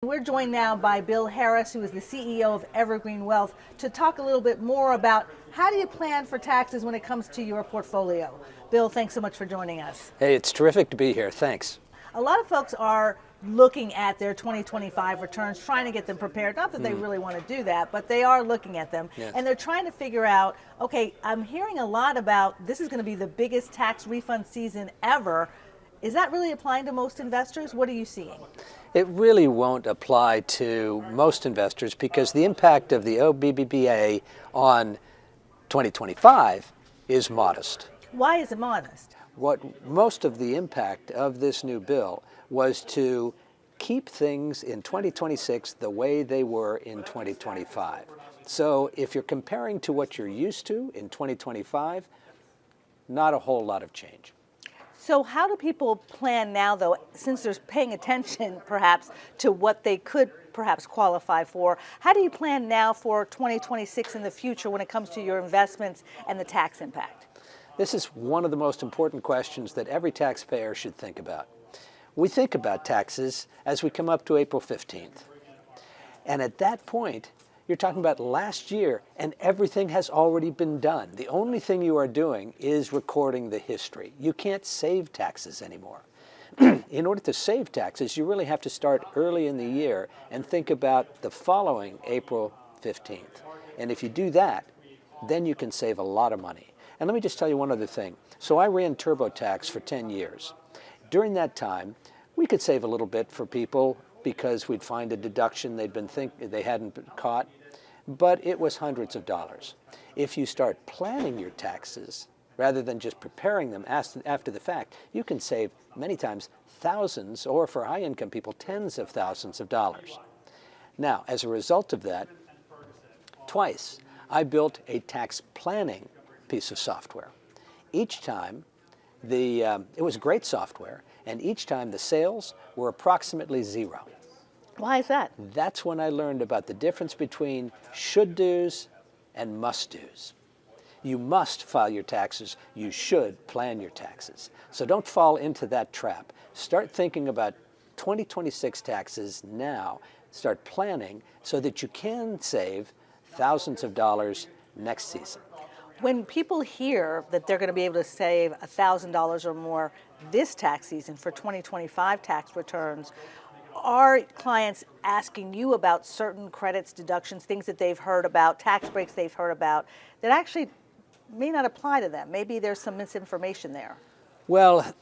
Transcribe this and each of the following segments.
We're joined now by Bill Harris, who is the CEO of Evergreen Wealth, to talk a little bit more about how do you plan for taxes when it comes to your portfolio. Bill, thanks so much for joining us. Hey, it's terrific to be here. Thanks. A lot of folks are looking at their 2025 returns, trying to get them prepared. Not that they really want to do that, but they are looking at them. Yes. And they're trying to figure out, okay, I'm hearing a lot about this is going to be the biggest tax refund season ever. Is that really applying to most investors? What are you seeing? It really won't apply to most investors because the impact of the OBBBA on 2025 is modest. Why is it modest? What most of the impact of this new bill was to keep things in 2026 the way they were in 2025. So if you're comparing to what you're used to in 2025, not a whole lot of change. So how do people plan now, though, since there's paying attention perhaps to what they could perhaps qualify for? How do you plan now for 2026 in the future when it comes to your investments and the tax impact? This is one of the most important questions that every taxpayer should think about. We think about taxes as we come up to April 15th. And at that point, you're talking about last year, and everything has already been done. The only thing you are doing is recording the history. You can't save taxes anymore. In order to save taxes, you really have to start early in the year and think about the following April 15th. And if you do that, then you can save a lot of money. And let me just tell you one other thing. So I ran TurboTax for 10 years. During that time, we could save a little bit for people because we'd find a deduction they hadn't caught, but it was hundreds of dollars. If you start planning your taxes rather than just preparing them after the fact, you can save many times thousands, or for high-income people, tens of thousands of dollars. Now, as a result of that, twice I built a tax planning piece of software. Each time, it was great software, and each time the sales were approximately zero. Why is that? That's when I learned about the difference between should-dos and must-dos. You must file your taxes. You should plan your taxes. So don't fall into that trap. Start thinking about 2026 taxes now. Start planning so that you can save thousands of dollars next season. When people hear that they're going to be able to save $1,000 or more this tax season for 2025 tax returns, are clients asking you about certain credits, deductions, things that they've heard about, tax breaks they've heard about, that actually may not apply to them? Maybe there's some misinformation there. Well,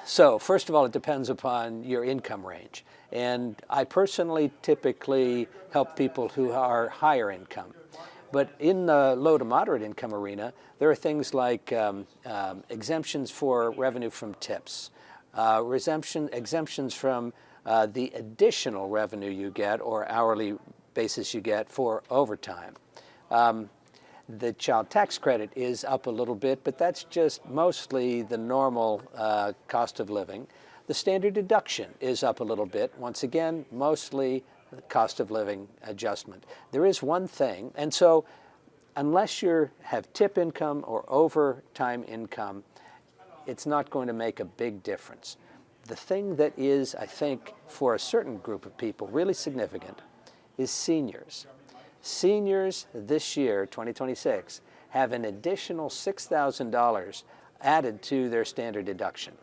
so first of all, it depends upon your income range. And I personally typically help people who are higher income. But in the low to moderate income arena, there are things like exemptions for revenue from tips, exemptions from the additional revenue you get or hourly basis you get for overtime. The child tax credit is up a little bit, but that's just mostly the normal cost of living. The standard deduction is up a little bit. Once again, mostly the cost of living adjustment. There is one thing, and so unless you have tip income or overtime income, it's not going to make a big difference. The thing that is, I think, for a certain group of people really significant is seniors. Seniors this year, 2026, have an additional $6,000 added to their standard deduction.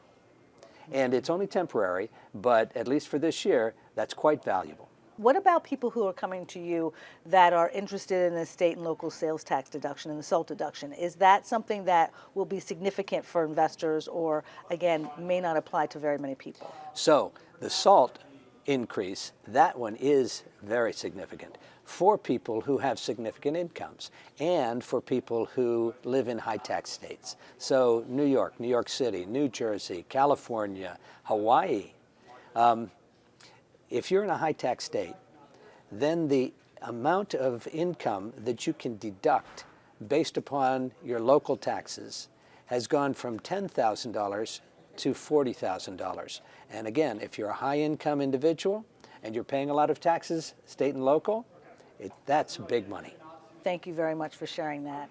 And it's only temporary, but at least for this year, that's quite valuable. What about people who are coming to you that are interested in the state and local sales tax deduction and the SALT deduction? Is that something that will be significant for investors or, again, may not apply to very many people? So the SALT increase, that one is very significant for people who have significant incomes and for people who live in high tax states. So New York, New York City, New Jersey, California, Hawaii. If you're in a high tax state, then the amount of income that you can deduct based upon your local taxes has gone from $10,000 to $40,000. And again, if you're a high income individual and you're paying a lot of taxes, state and local, that's big money. Thank you very much for sharing that.